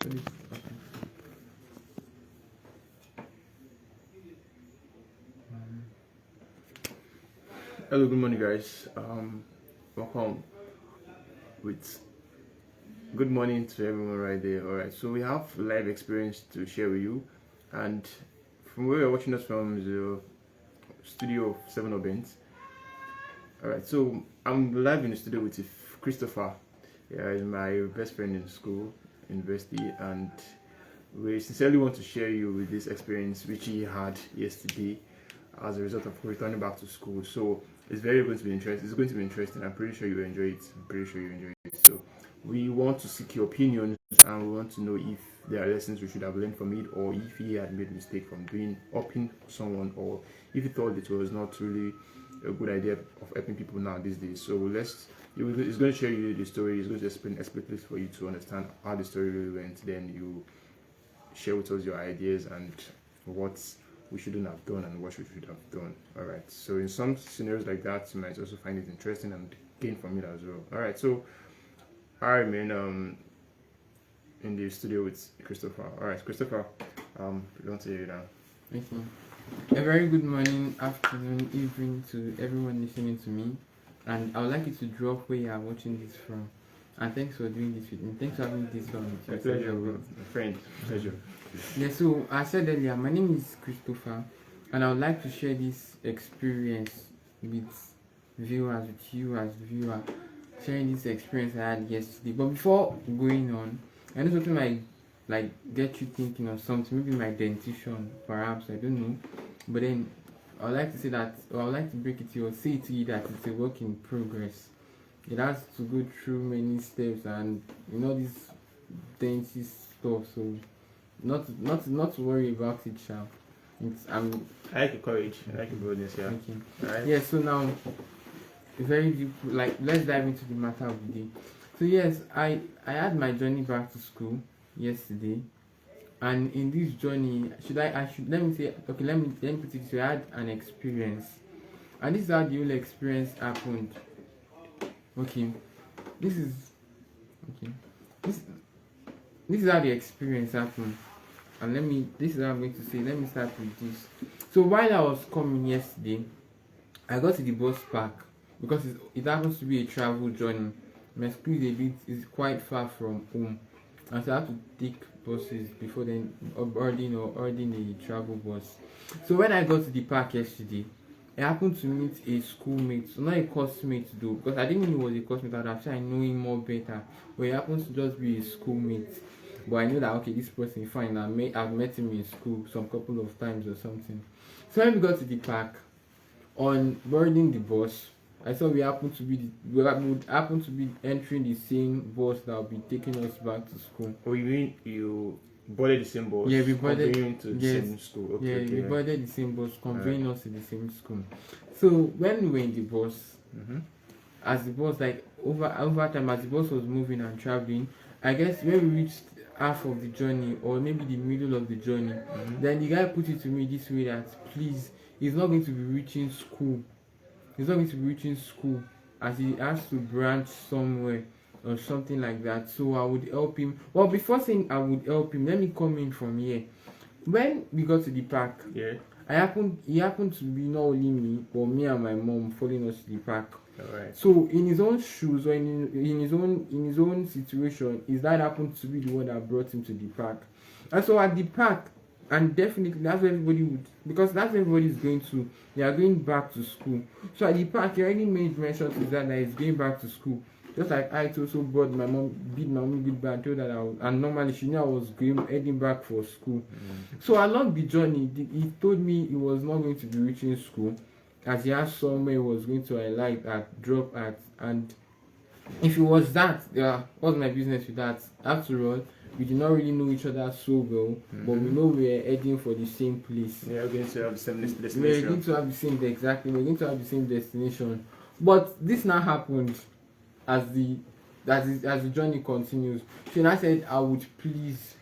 Hello, good morning, guys. Welcome with good morning to everyone right there. All right, so we have live experience to share with you, and from where you're watching us from the studio of Seven Obens. All right, so I'm live in the studio with Christopher. Yeah, he's my best friend in school, university, and we sincerely want to share you with this experience which he had yesterday as a result of returning back to school. So it's very going to be interesting. It's going to be interesting. I'm pretty sure you enjoy it. I'm pretty sure you enjoy it. So we want to seek your opinions, and we want to know if there are lessons we should have learned from it, or if he had made a mistake from doing helping someone, or if he thought it was not really a good idea of helping people now these days. So it's going to share you the story. It's going to explain explicitly for you to understand how the story really went. Then you share with us your ideas and what we shouldn't have done and what we should have done. All right, so in some scenarios like that, you might also find it interesting and gain from it as well. All right, so I remain in the studio with Christopher. All right, Christopher, we don't see you now. Okay. A very good morning, afternoon, evening to everyone listening to me, and I would like you to drop where you are watching this from. And thanks for doing this with me. Thanks for having this one with My you. pleasure, bro. My friend. Pleasure. Yeah, so I said earlier, my name is Christopher, and I would like to share this experience with viewers, with you as viewer, sharing this experience I had yesterday. But before going on, I know something might like get you thinking of something, maybe my dentition, perhaps, I don't know. But then I would like to say that, or I would like to break it to you, or say to you that it's a work in progress. It has to go through many steps and this dentist stuff, so not to worry about it, shall. I like your courage. I like your boldness. Yeah. Okay. Right. Yeah. So now, very deep. Like, let's dive into the matter of the day. So yes, I had my journey back to school yesterday, and in this journey, let me say, okay, let me put it. So I had an experience, and this is how the whole experience happened. Okay, this is okay. This is how the experience happened. And this is how I'm going to say, let me start with this. So while I was coming yesterday, I got to the bus park because it happens to be a travel journey. My school is quite far from home, and so I have to take buses before then ordering a travel bus. So when I got to the park yesterday, I happened to meet a schoolmate, so not a classmate though, because I didn't know he was a classmate. I know him more better, but he happens to just be a schoolmate. But I know that okay, this person fine. I've met him in school some couple of times or something. So when we got to the park, on boarding the bus, I saw we would happen to be entering the same bus that will be taking us back to school. Oh, you mean you boarded the same bus? Yeah, we boarded to the same school. Okay, we boarded the same bus, conveying us to the same school. So when we were in the bus, as the bus over time, as the bus was moving and traveling, I guess when we reached half of the journey or maybe the middle of the journey, then the guy put it to me this way that please, he's not going to be reaching school. He's not going to be reaching school as he has to branch somewhere or something like that. So I would help him. Well, before saying I would help him, let me come in from here. When we got to the park, he happened to be not only me, but me and my mom following us to the park. Alright. So in his own shoes or in his own situation, his dad happened to be the one that brought him to the park. And so at the park, and definitely that's where everybody would, because that's where everybody is going to. They are going back to school. So at the park, he already made mention to that he's going back to school. Just like I also brought my mom, beat my mom goodbye and told her that and normally she knew I was heading back for school. So along the journey, he told me he was not going to be reaching school, as he had somewhere he was going to alight at, drop at, and if it was that, what's my business with that? After all, we did not really know each other so well, but we know we are heading for the same place. Yeah, we're going to have the same destination. We're going to have the same we're going to have the same destination. But this now happened as the journey continues. So I said I would please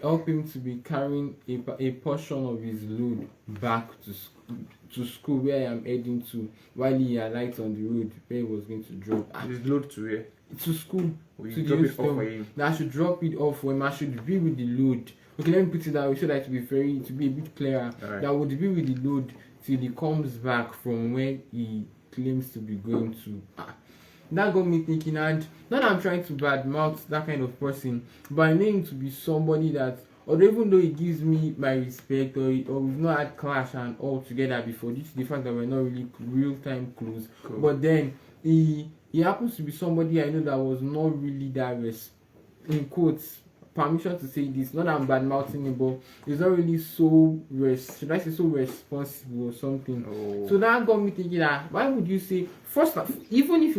help him to be carrying a portion of his load back to school where I am heading to, while he alights on the road where he was going to drop. His load to where? to school. We To the drop it off hostel. for him. That I should drop it off for him. I should be with the load. Okay, let me put it that way so that to be a bit clearer. Alright. That would be with the load till he comes back from where he claims to be going to. That got me thinking, and not that I'm trying to badmouth that kind of person, but I know him to be somebody that, or even though he gives me my respect, or we've not had clash and all together before, due to the fact that we're not really real time close. Cool. But then he happens to be somebody I know that was not really that in quotes, permission to say this, not that I'm bad mouthing him, but he's not really so should I say so responsible or something. Oh. So that got me thinking that why would you say first, even if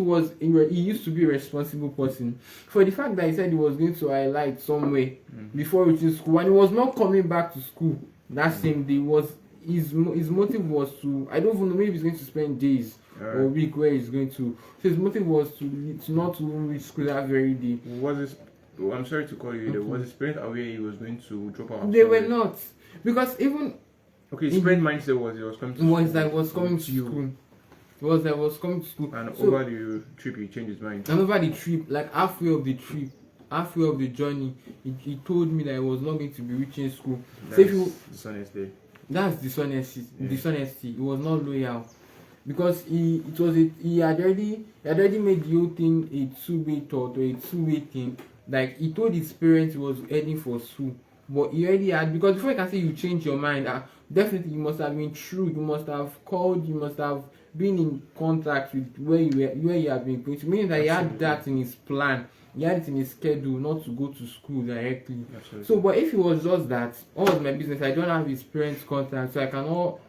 he used to be a responsible person, for the fact that he said he was going to highlight somewhere before reaching school, and he was not coming back to school that same day, was his motive was to, I don't even know, maybe he's going to spend days or a week where he's going to, so his motive was to not to reach school that very day. Was this? I'm sorry to call you. There was his parents aware he was going to drop out? They were not, because even okay. His parent mindset was he was coming to school. was coming to school. Was coming to school. And So, over the trip, he changed his mind. and over the trip, like halfway of the journey, he told me that he was not going to be reaching school. That's So if you, dishonesty. that's dishonesty. Yeah. Dishonesty. He was not loyal, because he had already made the whole thing a two-way thought or a two-way thing. Like he told his parents he was heading for school, but he already had, because before you can say you change your mind, definitely you must have been true. You must have called. You must have been in contact with where you have been going to. Meaning that he had that in his plan. He had it in his schedule not to go to school directly. Absolutely. So, but if it was just that, all of my business, I don't have his parents' contact, so I cannot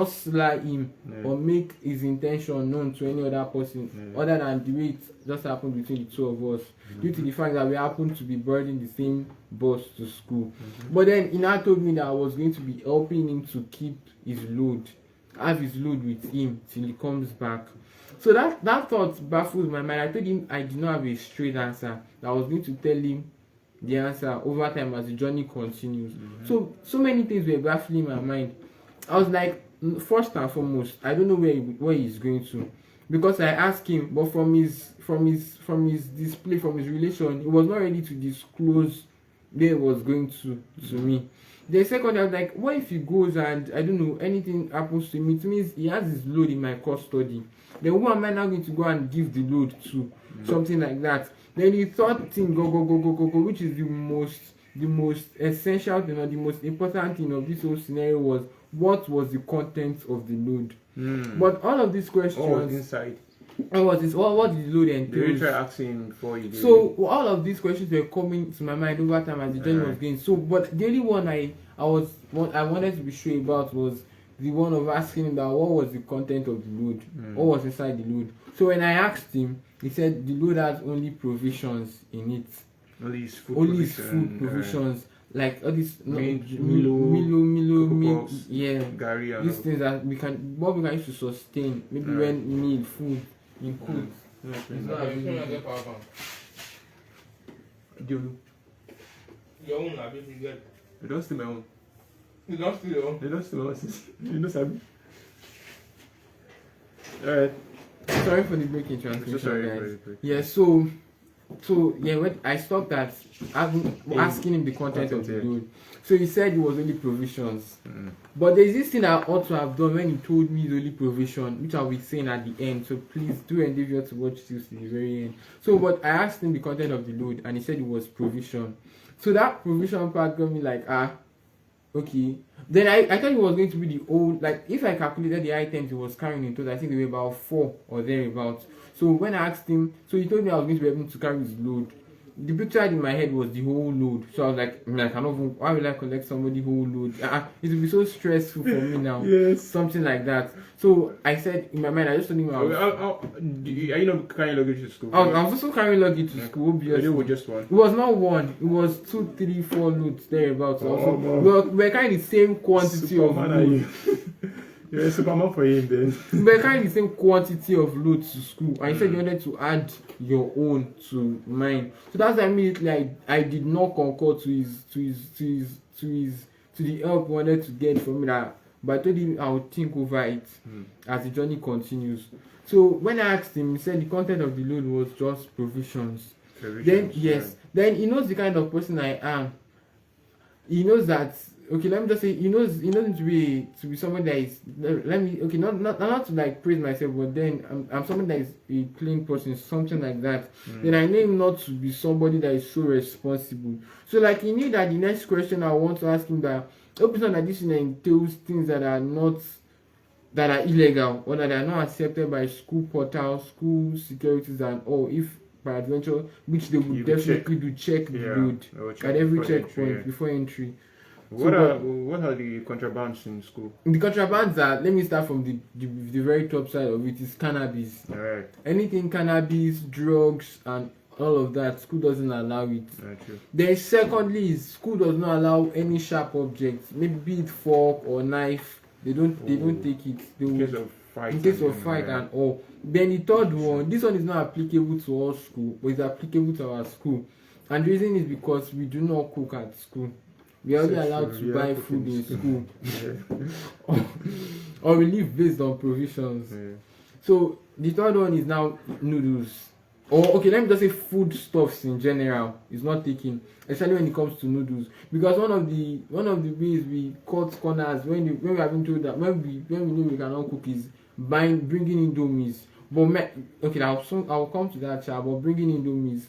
sly him or make his intention known to any other person other than the way it just happened between the two of us, due to the fact that we happen to be boarding the same bus to school. But then he now told me that I was going to be helping him to keep have his load with him till he comes back. So that thought baffles my mind. I told him I did not have a straight answer. That I was going to tell him the answer over time as the journey continues. So many things were baffling my mind. I was like, first and foremost, I don't know where he's going to, because I asked him, but from his display, from his relation, he was not ready to disclose where he was going to me. The second, I was like, what if he goes and I don't know, anything happens to him? It means he has his load in my custody. Then who am I now going to go and give the load to? Something like that. Then the third thing, go, which is the most essential thing or the most important thing of this whole scenario was, what was the content of the load? But all of these questions, inside. what did the load entail? Did you try asking him before you did? So all of these questions were coming to my mind over time as the journey was going. So, but the only one I wanted to be sure about was the one of asking him that what was the content of the load, what was inside the load. So when I asked him, he said the load has only provisions in it. Only his food provisions, like all these Milo, yeah, Gary, and these things that we can use to sustain. Maybe when we need food in cold. Your own, I bet you get. You don't steal my own. You don't steal your own. You don't steal my own. You don't Sabi. Alright. Sorry for the breaking transmission, So sorry, guys. very. Yeah, so yeah, when I stopped at asking him the content of the load. So he said it was only provisions. But there's this thing I ought to have done when he told me it's only provision, which I'll be saying at the end. So please do endeavor to watch this to the very end. So, but I asked him the content of the load, and he said it was provision. So that provision part got me like, okay. Then I thought it was going to be the old, like if I calculated the items he was carrying in total, I think they were about 4 or thereabouts. So when I asked him, so he told me I was going to be able to carry his load. The picture in my head was the whole load. So I was like, why will I collect somebody whole load? It will be so stressful for me now. Yes. Something like that. So I said in my mind, I just told him Are you not carrying luggage to school? I was also carrying luggage to school, obviously. You were just one. It was not one. It was 2, 3, 4 loads thereabouts. Also, we're carrying the same quantity Superman, of load. You're a Superman for him then. We're carrying the same quantity of load to school. And you said you wanted to add your own to mine. So that's immediately I did not concur to the help he wanted to get from me. That, but I told him I would think over it as the journey continues. So when I asked him, he said the content of the load was just provisions. Then yes, then he knows the kind of person I am. He knows that, okay, let me just say, he knows him to be someone that is, let me, okay, not to like praise myself, but then I'm someone that is a clean person, something like that. Then I know him not to be somebody that is so responsible. So like he knew that the next question I want to ask him, that hope it's not that this entails things that are not, that are illegal, or that are not accepted by school portals, school securities and all, if by adventure, which they would definitely do check the load at every checkpoint before entry. What are the contrabands in school? The contrabands are, let me start from the very top side of it, is cannabis. Alright. Anything cannabis, drugs, and all of that, school doesn't allow it. True. Then secondly, is school does not allow any sharp objects, maybe be it fork or knife. They don't take it. They In will, case of fight. in case of fight and all. Then the third one, this one is not applicable to all school, but it's applicable to our school. And the reason is because we do not cook at school. We are only allowed to buy food in school. Or we live based on provisions. Yeah. So the third one is now noodles. Or okay, let me just say food stuffs in general is not taken, especially when it comes to noodles. Because one of the ways we cut corners when we have been told that when we know we cannot cook is bringing Indomies. But okay, I'll come to that, but bringing Indomies.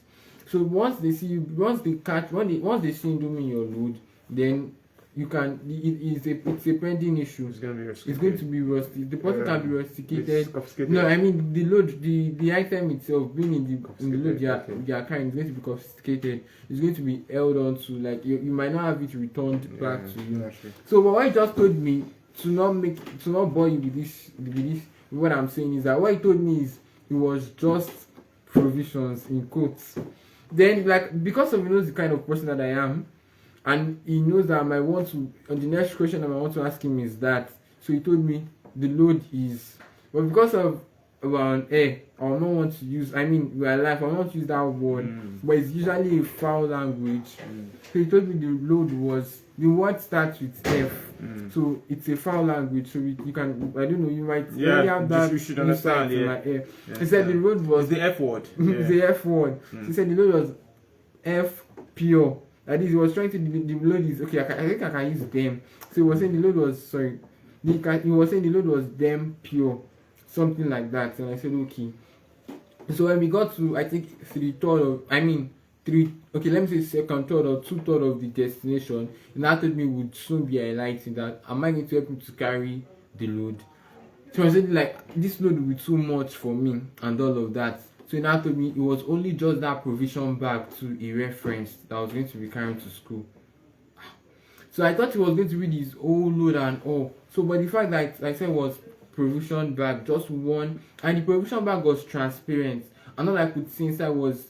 So once they see once they see Indomie in your load, then you can. It's a pending issue. It's going to be rusticated. It's going to be rusty. The person can be rusticated. No, No, I mean the load, the item itself being in the load they are carrying is going to be confiscated. It's going to be held on to, like you might not have it returned back to you. So but what he just told me to not bore you with this what I'm saying is that what he told me is it was just provisions in quotes. Then like because of the kind of person that I am, and he knows that I might want to, and the next question I might want to ask him is that, so he told me the load is, but because of I will not want to use, I mean we are alive, I will not use that word, but it's usually a foul language. So he told me the load was, the word starts with F, so it's a foul language, so you can, I don't know, you might have that you should understand, in my ear. He said the load was the F word. it's the F word. He said the load was F pure. That is, he was trying to, the load is, okay, I think I can use them. So he was saying the load was, he was saying the load was them pure, something like that. And I said, okay. So when we got to, I think, let me say second, third, or 2/3 of the destination, and that told me would soon be highlighting that, am I going to help him to carry the load? So I said, like, this load will be too much for me, and all of that. So he now told me it was only just that provision bag to a reference that I was going to be carrying to school. So I thought he was going to read his whole load and all. So but the fact that I said was provision bag, just one, and the provision bag was transparent. And all I could see inside was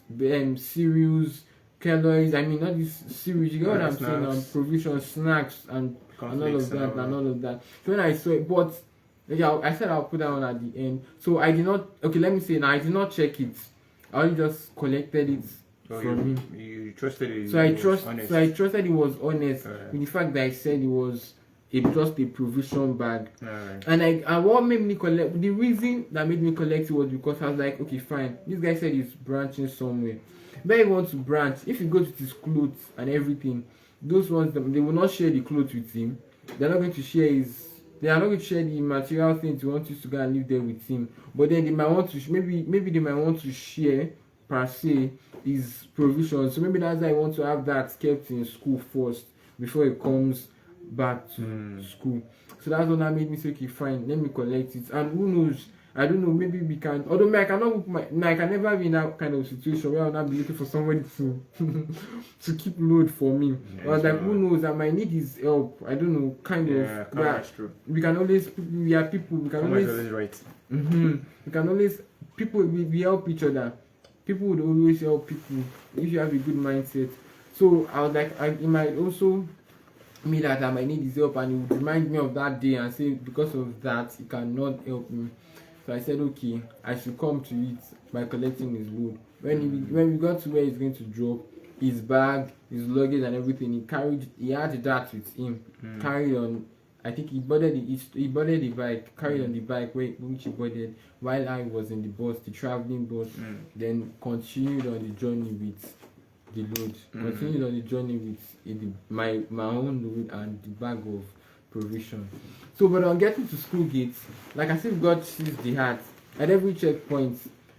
cereals, calories. I mean, not these cereals. You get what I'm saying? Provision, snacks, and all of that, and all of that. So when I saw it, but yeah, I said I'll put that on at the end. So I did not. Okay, let me say now. I did not check it. I only just collected it from him. You trusted it. So I trusted it was honest with the fact that I said it was just a provision bag. And what made me collect, the reason that made me collect it was because I was like, okay, fine. This guy said he's branching somewhere. But he wants to branch. If he goes with his clothes and everything, those ones they will not share the clothes with him. They're not going to share they are not going to share the material things he wants you to go and live there with him. But then they might want to maybe they might want to share per se his provisions. So maybe that's why I want to have that kept in school first before it comes back to school. So that's what that made me say, okay, fine, let me collect it. And who knows, I don't know, maybe we can, although I cannot I can never be in that kind of situation where I'll not be looking for somebody to to keep load for me. Or like, who knows, I might need his help. I don't know, that's true. We can always, we are people, we can always right. We can always, people, we help each other. People would always help people if you have a good mindset. So I was like, it might also me that I might need his help, and he would remind me of that day and say because of that he cannot help me. So I said, okay, I should come to it by collecting his load. When we got to where he's going to drop his bag, his luggage and everything, he had that with him, carried on I think he boarded the bike, carried on the bike which he boarded while I was in the bus, the traveling bus. Then continued on the journey with the load. Continued on the journey with my own load and the bag of provision. So, but on getting to school gates, like I said, God sees the heart at every checkpoint,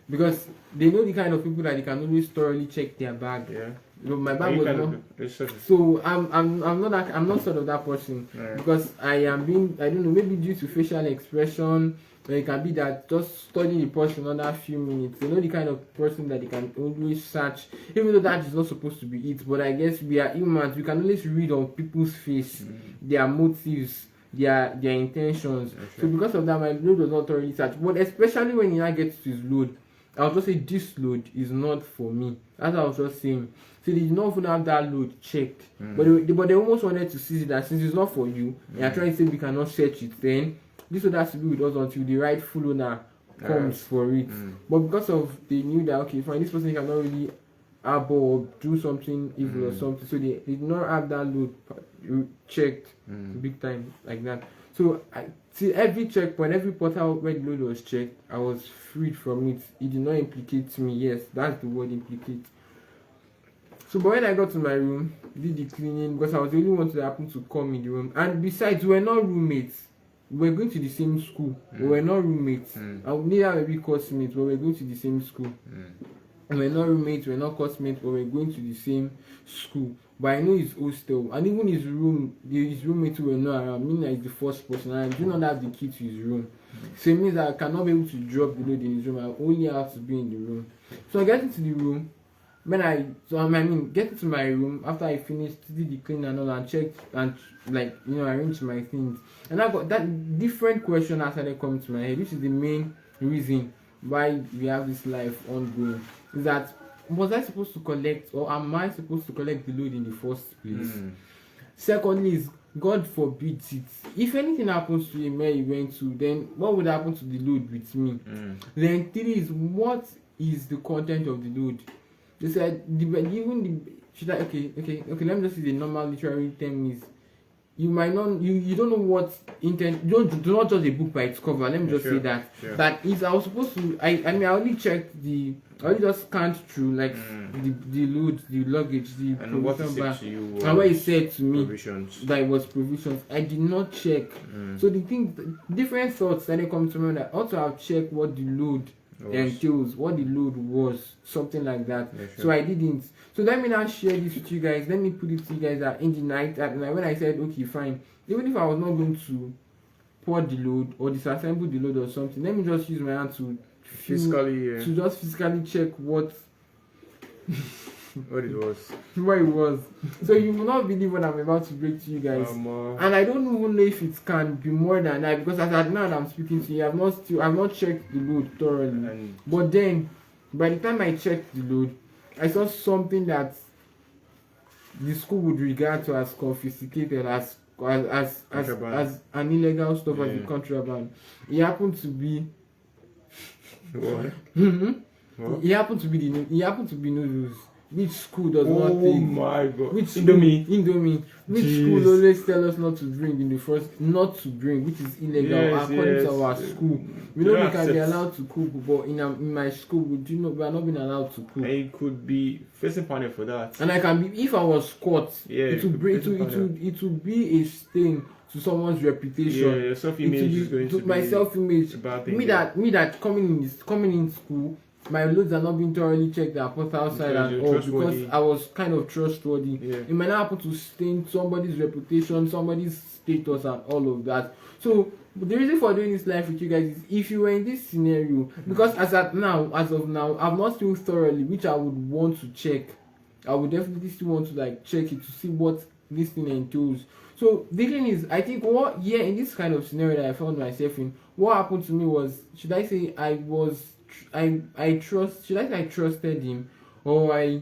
because they know the kind of people that they can always thoroughly check their bag. Yeah. You know, my bag was not. So I'm not sort of that person, because I don't know, maybe due to facial expression, or it can be that just studying the person under a few minutes. You know, the kind of person that they can always search, even though that is not supposed to be it. But I guess we are humans, we can always read on people's face their motives, their intentions. So because of that, my load was not thoroughly searched. But especially when he now gets to his load, I'll just say this load is not for me. As I was just saying. So they did not even have that load checked. But they almost wanted to see that since it's not for you, and you're trying to say we cannot search it, then this would have to be with us until the rightful owner comes for it. But because of they knew that, okay, fine, this person cannot really harbor or do something evil or something, so they did not have that load checked big time like that. So till every checkpoint, every portal where the load was checked, I was freed from it. It did not implicate me. Yes, that's the word, implicate. So, but when I got to my room, did the cleaning, because I was the only one that happened to come in the room. And besides, we were not roommates. We were going to the same school. We were not roommates. Neither were we classmates, but we were going to the same school. We were not roommates, we were not classmates, but we were going to the same school. But I know his hostel, and even his roommates were not around. Meaning that he's the first person, and I do not have the key to his room. So it means that I cannot be able to drop the load in his room. I only have to be in the room. So I get into the room. Get to my room after I finished, did the clean and all, and checked and arranged my things. And I got that different question that started coming to my head, which is the main reason why we have this life ongoing. Is that, was I supposed to collect, or am I supposed to collect the load in the first place? Secondly is, God forbids it. If anything happens to him where he went to, then what would happen to the load with me? Then three is, what is the content of the load? They said let me just use the normal literary term is, you might not, you don't know what intent, do not judge a book by its cover. Let me just say that. That is, I was supposed to, I only checked I only just scanned through the load, the luggage, the and what he said to you was, and what he said to me provisions. That it was provisions. I did not check. So the different thoughts started coming to me that I ought to have checked what the load entails, what the load was, something like that. So I didn't. So let me now share this with you guys. Let me put it to you guys that in the night, at night, when I said okay fine, even if I was not going to pour the load or disassemble the load or something, let me just use my hand to physically check what it was. What it was. So you will not believe what I'm about to break to you guys. And I don't even know if it can be more than that, because as at now that I'm speaking to you, I've not checked the load thoroughly. But then by the time I checked the load, I saw something that the school would regard to as confiscated, as an illegal stuff, as a contraband. It happened to be what? It happened to be noodles. Which school does not take? Oh my God! Which Indomie. Which school always tell us not to bring which is illegal according to our school. We know we can be allowed to cook, but in my school we are not being allowed to cook. And you could be facing punishment for that. And I can be, if I was caught, it would be a stain to someone's reputation. Yeah, your self-image is going to be my self-image. Me that coming in school, my loads are not being thoroughly checked at put outside and all, because I was kind of trustworthy. It might not happen to stain somebody's reputation, somebody's status and all of that. So the reason for doing this live with you guys is, if you were in this scenario, because as of now, I've not still thoroughly, which I would want to check. I would definitely still want to check it to see what this thing entails. So the thing is, I think in this kind of scenario that I found myself in, what happened to me was, should I say I trusted him, or I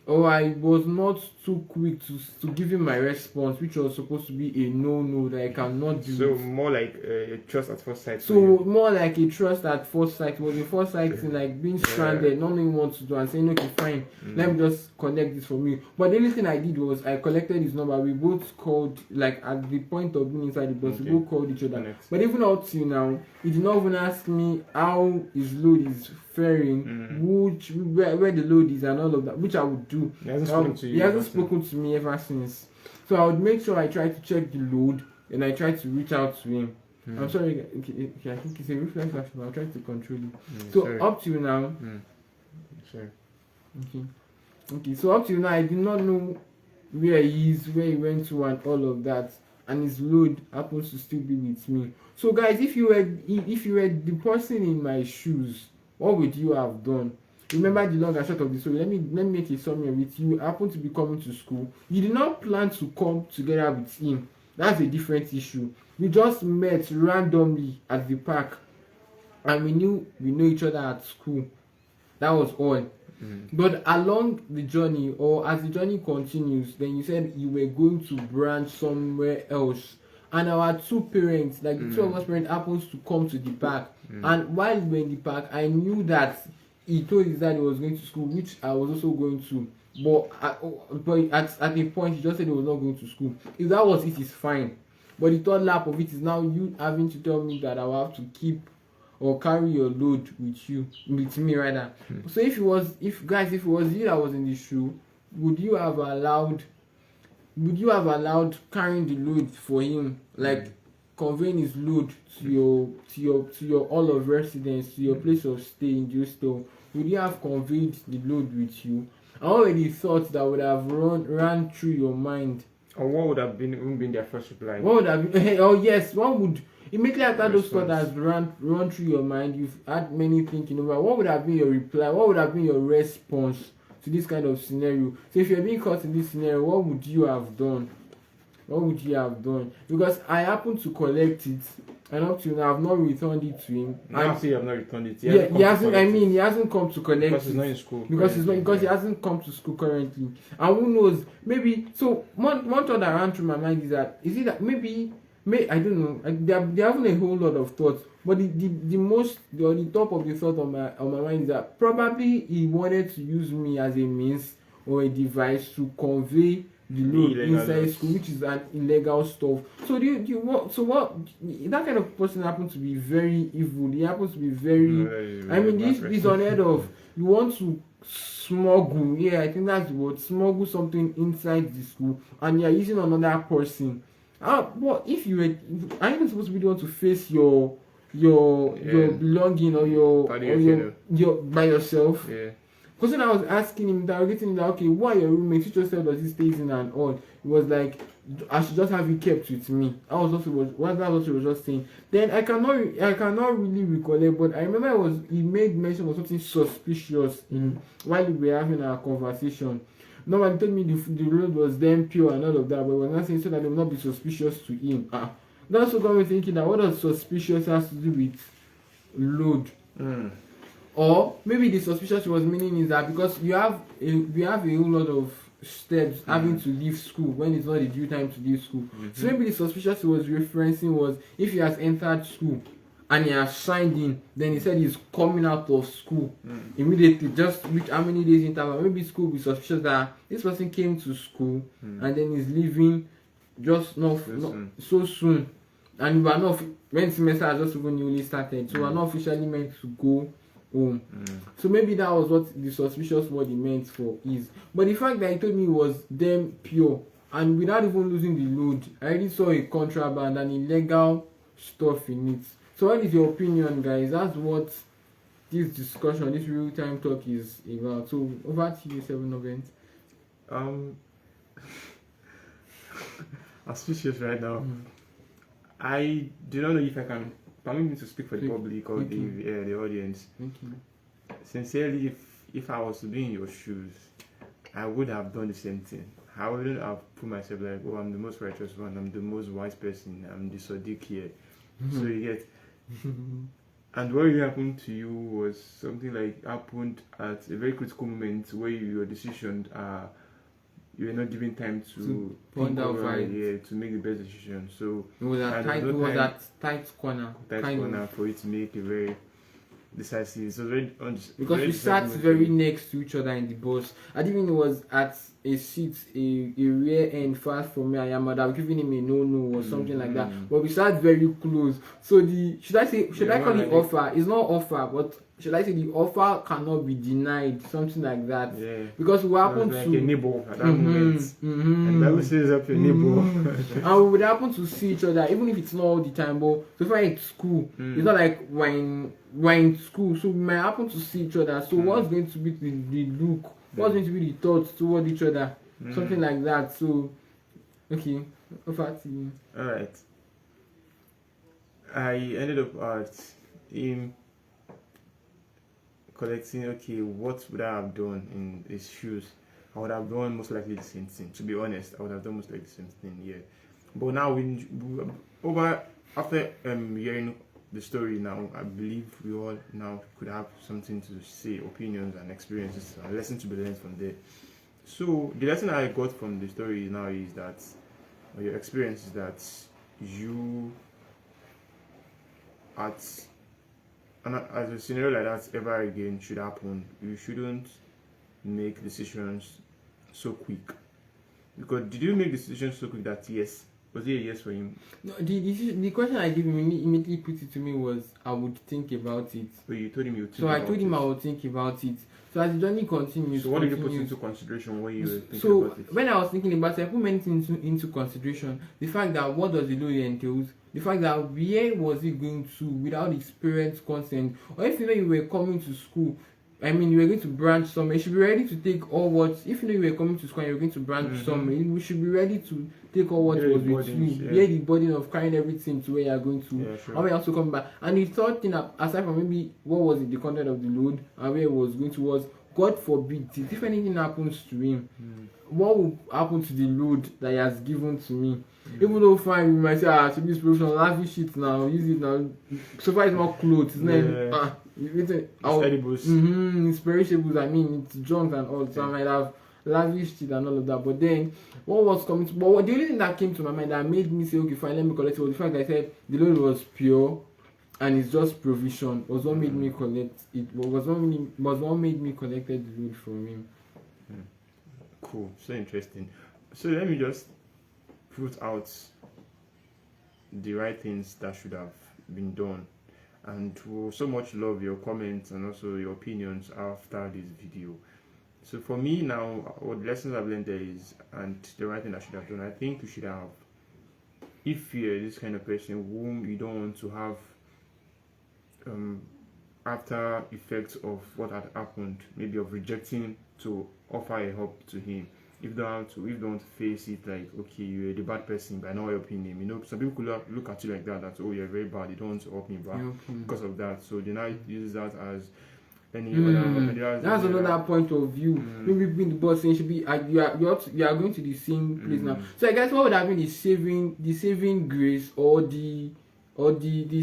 or I was not too quick to give him my response, which was supposed to be a no that I cannot do. So it. more like a trust at first sight. So for you. more like a trust at first sight. It was a first sight thing, like being stranded, not knowing what to do, and saying, okay, fine, let me just connect this for me. But the only thing I did was I collected his number. We both called, like at the point of being inside the bus, we both called each other. Connect. But even up till now, he did not even ask me how his load is faring, where the load is, and all of that, which I would do. He hasn't spoken to you. He hasn't spoken to me ever since. So I would make sure I try to check the load, and I try to reach out to him. I'm sorry, okay, I think it's a reflex action. I'll try to control it. So sorry. up till now, Sorry. okay. So up till now, I did not know where he is, where he went to, and all of that. And his load happens to still be with me. So guys, if you were the person in my shoes, what would you have done? Remember the long and short of the story. Let me make a summary of it. You happen to be coming to school. You did not plan to come together with him. That's a different issue. We just met randomly at the park, and we know each other at school. That was all. But along the journey, or as the journey continues, then you said you were going to branch somewhere else, and our two parents, like the two of us parents, happens to come to the park. And while we were in the park, I knew that he told his dad he was going to school, which I was also going to. But at a point, he just said he was not going to school. If that was it, it's fine. But the third lap of it is now you having to tell me that I will have to keep or carry your load with me rather. So if it was you that was in the shoe, would you have allowed carrying the load for him, like conveying his load to your hall of residence, to your place of stay in Houston? Would you have conveyed the load with you? I already thought that would have ran through your mind. Or what would have been their first reply? What would have been? Oh yes, one would immediately after those thoughts has run through your mind. You've had many thinking over. What would have been your reply? What would have been your response to this kind of scenario? So if you're being caught in this scenario, what would you have done? What would you have done? Because I happened to collect it, and up to now I've not returned it to him. Now you have not returned it. He hasn't come to collect because he's not in school. Because he hasn't come to school currently. And who knows? Maybe so. One thought that ran through my mind is that maybe I don't know. They're having a whole lot of thoughts, but the top of the thought on my mind is that probably he wanted to use me as a means or a device to convey the load inside school, which is an illegal stuff. So that kind of person happens to be very evil. He happens to be very this is unheard of. You want to smuggle, I think that's the word, smuggle something inside the school, and you're using another person. But if you were, are you supposed to be the one to face your belonging or your by yourself? Yeah. Because when I was asking him, interrogating him, that okay, why your roommates? Which hostel does he stay in and all? It was like I should just have you kept with me. That was what he was just saying. Then I cannot really recollect, but I remember he made mention of something suspicious while we were having our conversation. No one told me the road was then pure and all of that, but he was not saying so that they will not be suspicious to him. That's what got me thinking that what does suspicious has to do with load? Or maybe the suspicious was meaning is that because we have a whole lot of steps having to leave school when it's not the due time to leave school. So maybe the suspicious he was referencing was if he has entered school and he has signed in, then he said he's coming out of school immediately, just with how many days interval. Maybe school will be suspicious that this person came to school and then is leaving just not so soon, and we are not, when semester has just even newly started, so we are not officially meant to go home. So maybe that was what the suspicious word he meant for is. But the fact that he told me was them pure, and without even losing the load, I already saw a contraband and illegal stuff in it. So what is your opinion, guys? That's what this discussion, this real time talk is about. So over to you, 7 Event. I'm speechless right now. I do not know if I can permit me to speak for the public or the audience. Sincerely, if I was to be in your shoes, I would have done the same thing. I wouldn't have put myself like, oh, I'm the most righteous one, I'm the most wise person, I'm the Sadiq here. So you get, And what really happened to you was something like happened at a very critical moment where your decision you were not given time to think ponder over over it, it. yeah, to make the best decision. So It was and that there tight. was It no was time, that tight corner. tight kind corner of. for you to make a very decisive. So very Because very we sat decisive very decision. next to each other in the bus. I didn't even was at a seat, a rear end far from me. I would have given him a no or something like that. Mhm. But we sat very close. So the should Yeah, I call more it like offer? It's not offer, but should I say the offer cannot be denied, something like that. Yeah. Because what It was happened like to a neighbor at that moment. And the Bible says up your neighbor. and we would happen to see each other, even if it's not all the time. But so far in school, it's not like we're in school, so we might happen to see each other. So what's going to be the look? What's going to be the thoughts toward each other? Something like that. So, okay, over to you. Alright. I ended up at him collecting, okay, what would I have done in his shoes? I would have done most likely the same thing. To be honest, I would have done most likely the same thing, yeah. But now, after hearing the story now, I believe we all now could have something to say, opinions and experiences, and lessons to be learned from there. So, the lesson I got from the story now is that, or your experience is that you, as a scenario like that ever again should happen, you shouldn't make decisions so quick. Because did you make decisions so quick that yes? Was it a yes for him? No, the question I gave him immediately put it to me was I would think about it. But you told him you would think So I about told him it. I would think about it. So as the journey continues, So what did you put into consideration when you were thinking so about it? when I was thinking about it, I put many things into consideration. The fact that what does the lawyer entails, the fact that where was he going to without his parents' consent, or if you know you were coming to school, I mean you were going to branch somewhere, you should be ready to take all what. If you know you were coming to school and you were going to branch somewhere, you should be ready to take all what Bear was the with burdens, you, yeah. bear the burden of carrying everything to where you are going to. Yeah, sure. And when you also come back, and the third thing aside from maybe what was it, the content of the load and where it was going to was, God forbid, if anything happens to him, what will happen to the load that he has given to me? Even though fine, we might say, should this provision, lavish it now, use it now. So far, it's not clothes, it's not. Edibles. It's perishables. I mean, it's junk and all. So I might have lavished it and all of that. But then, what was coming to? But the only thing that came to my mind that made me say, okay, fine, let me collect it was the fact that I said the load was pure. And it's just provision was what made me collect it. Was what made me collected the load from him. Cool, so interesting. So let me just put out the right things that should have been done, and we'll so much love your comments and also your opinions after this video. So for me now, what lessons I've learned there is, and the right thing I should have done, I think you should have, if you're this kind of person whom you don't want to have after effects of what had happened, maybe of rejecting to offer a help to him. If you don't want to face it like, okay, you're the bad person, but I know helping him. You know, some people could look at you like that, oh, you're very bad, you don't want to help me back because of that. So they now use that as any other. That's another point of view. Maybe being the boss saying should be you are going to the same place now. So I guess what would have been the saving grace or the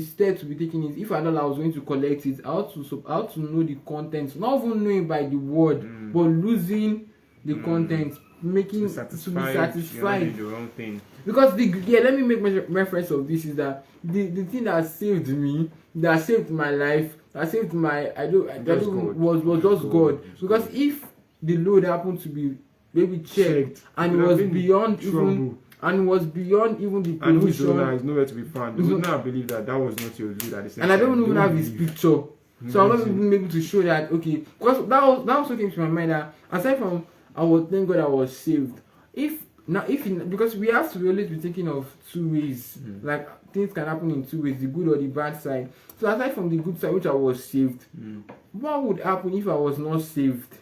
step to be taken is if I know I was going to collect it, I ought to know the content, not even knowing by the word, but losing the content, making to be satisfied. The wrong thing. Because let me make reference of this is that the thing that saved me, that saved my life, that saved my was just God. Because if the load happened to be maybe checked and it was beyond even. And it was beyond even the provision. And which owner is nowhere to be found. You would not believe that was not your lead at the same time. And I don't even have his picture. So I'm not even able to show that, okay. Because that also came to my mind that aside from I would thank God I was saved. Because we have to always be thinking of two ways. Like things can happen in two ways, the good or the bad side. So aside from the good side, which I was saved, what would happen if I was not saved?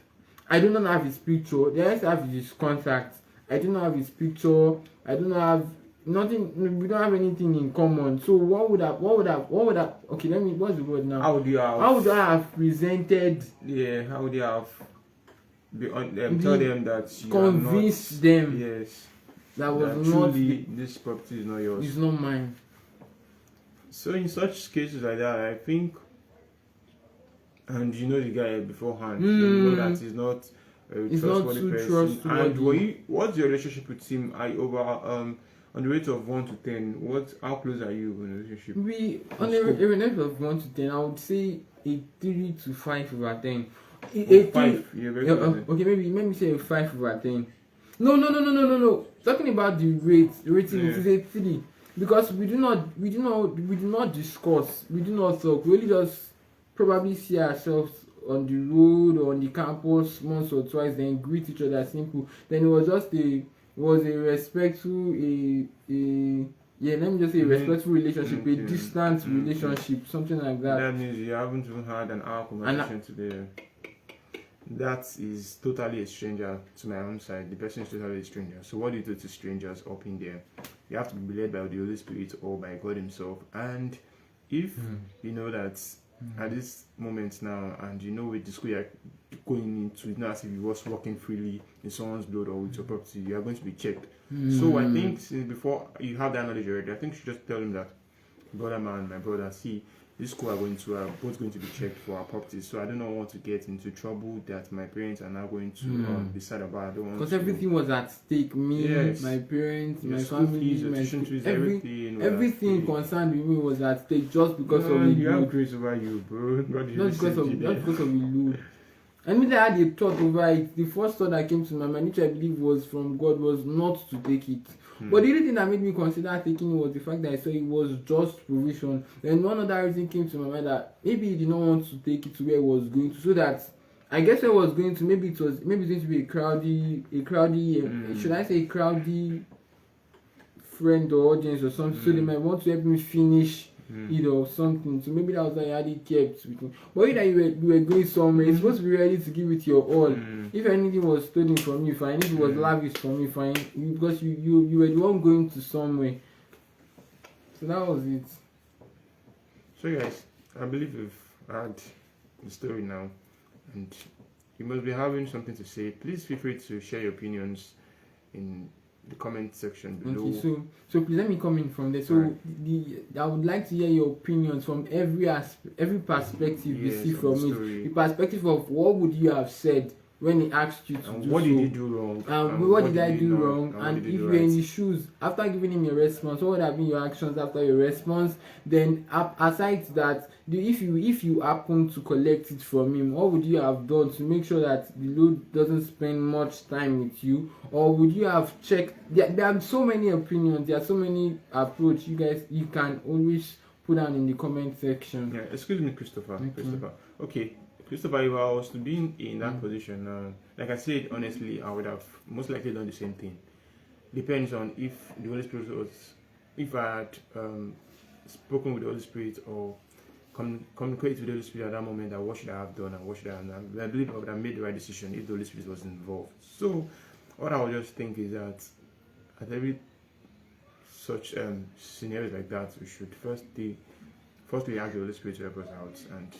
I do not have his picture. They just have his contact. I do not have his picture. I don't have nothing. We don't have anything in common. So what would have? Okay, what's the word now? How would I have presented? Yeah, how would you have tell them that you convince are not, them? Yes, that was that not truly this property is not yours. It's not mine. So in such cases like that, I think and you know the guy beforehand, you know that he's not a He's not trustworthy too person. trustworthy. And what's your relationship with him? I over on the rate of 1 to 10. How close are you in a relationship? We on a rate of 1 to 10, I would say a 3 to 5 over 10. A 5. You're very good. okay, maybe say a 5 over 10. No. Talking about the rating, it is a 3 because we do not discuss, we do not talk. We only just probably see ourselves on the road or on the campus once or twice, then greet each other simple. Then it was just a respectful let me just say a respectful relationship, a distant relationship, something like that. That means you haven't even had an hour conversation today. That is totally a stranger to my own side. The person is totally a stranger. So what do you do to strangers up in there? You have to be led by the Holy Spirit or by God Himself. And if you know that at this moment now, and you know with the school you're going into, it's not as if you was walking freely in someone's blood or with your property, you are going to be checked. So I think since before you have that knowledge already, I think you should just tell him that, brother man, my brother, see, this school are both going to be checked for our properties. So I do not want to get into trouble that my parents are now going to decide about. I don't want because everything was at stake. Me, my parents, your my school family, fees, your tuition fees, everything concerned with me was at stake just because of you have grace over you, bro. Not because of the load. I mean, I had a thought over it. The first thought that came to my mind, which I believe was from God, was not to take it. But the only thing that made me consider taking it was the fact that I saw it was just provision. Then one other reason came to my mind that maybe he did not want to take it to where it was going to, so that I guess where it was going to, maybe it's going to be a crowdy, should I say a crowdy friend or audience or something, so they might want to help me finish it or something. So maybe that was why I had it kept with me. But either you were going somewhere, you're supposed to be ready to give it your all. If anything was stolen from you, fine. If it was lavish from you, fine. Because you were the one going to somewhere. So that was it. So guys, I believe we've had the story now, and you must be having something to say. Please feel free to share your opinions in the comment section below. Okay, so please let me come in from there. So I would like to hear your opinions from every perspective you see from it. The perspective of what would you have said when he asked you to and do what so. did he do wrong? What did I do wrong? And if you you're in the shoes, after giving him your response, what would have been your actions after your response? Then aside that, if you happen to collect it from him, what would you have done to make sure that the load doesn't spend much time with you? Or would you have checked? There are so many opinions, there are so many approaches. You can always put down in the comment section. Yeah, excuse me, Christopher. Okay. Christopher, if I was to be in that position, like I said, honestly, I would have most likely done the same thing. Depends on if the Holy Spirit if I had spoken with the Holy Spirit or communicated with the Holy Spirit at that moment, that what should I have done and what should I have done. I believe I would have made the right decision if the Holy Spirit was involved. So, what I would just think is that at every such scenarios like that, we should firstly ask the Holy Spirit to help us out and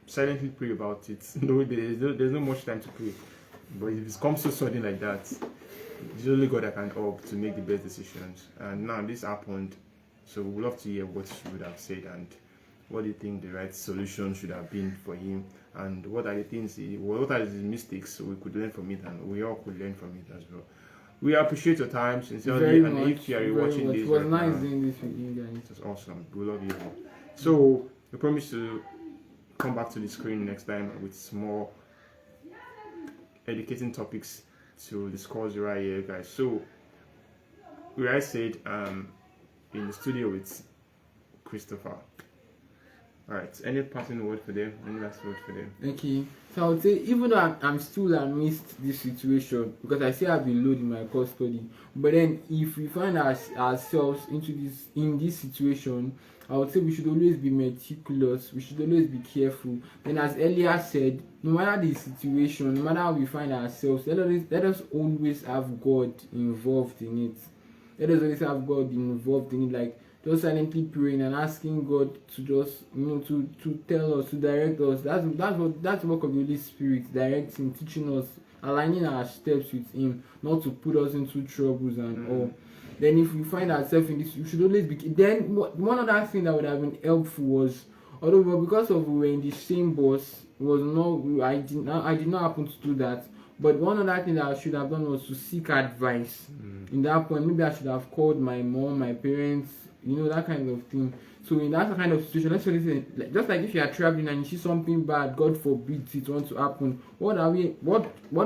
silently pray about it. No, there's no much time to pray. But if it comes to something like that, it's only God that can help to make the best decisions. And now this happened, so we'd love to hear what you would have said and what do you think the right solution should have been for him, and what are the things, what are his mistakes, so we could learn from it and we all could learn from it as well. We appreciate your time sincerely, and if you are watching this, it was nice doing this with you guys. It's awesome. We love you all. So we promise to come back to the screen next time with more educating topics to discuss right here, guys. So we I said in the studio with Christopher. Alright, any passing word for them? Any last word for them? Okay, so I would say, even though I'm still amidst this situation, because I still have been loading my course study, but then if we find ourselves in this situation, I would say we should always be meticulous, we should always be careful. And as earlier said, no matter the situation, no matter how we find ourselves, let us always have God involved in it. Let us always have God involved in it, like just silently praying and asking God to just, to tell us, to direct us. That's the work of the Holy Spirit, directing, teaching us, aligning our steps with Him, not to put us into troubles and all. Then if we find ourselves in this, we should always be. Then one other thing that would have been helpful was Although, but because of we were in the same bus, was not I did not happen to do that. But one other thing that I should have done was to seek advice. In that point, maybe I should have called my mom, my parents, that kind of thing. So in that kind of situation, let's say, just like if you are traveling and you see something bad, God forbid it wants to happen. What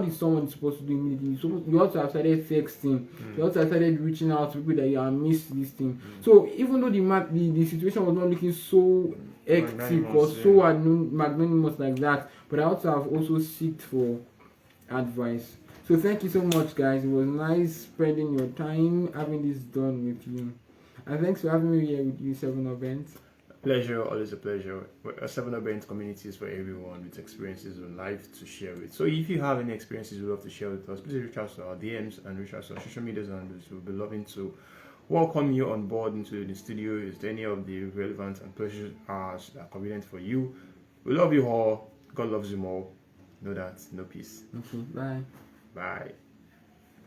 is someone supposed to do immediately? You also have started texting. You also have started reaching out to people that you have missed this thing. So even though the situation was not looking so hectic or so magnanimous like that, but I also have sought for advice. So thank you so much, guys. It was nice spending your time having this done with you. And thanks for having me here with you, 7up Bent. Pleasure, always a pleasure. A 7up Bent community is for everyone with experiences in life to share with. So if you have any experiences you'd love to share with us, please reach out to our DMs and reach out to our social media handles. We'll be loving to welcome you on board into the studio. Is there any of the relevant and precious hours that are convenient for you? We love you all. God loves you more. Know that. No peace. Okay, bye. Bye.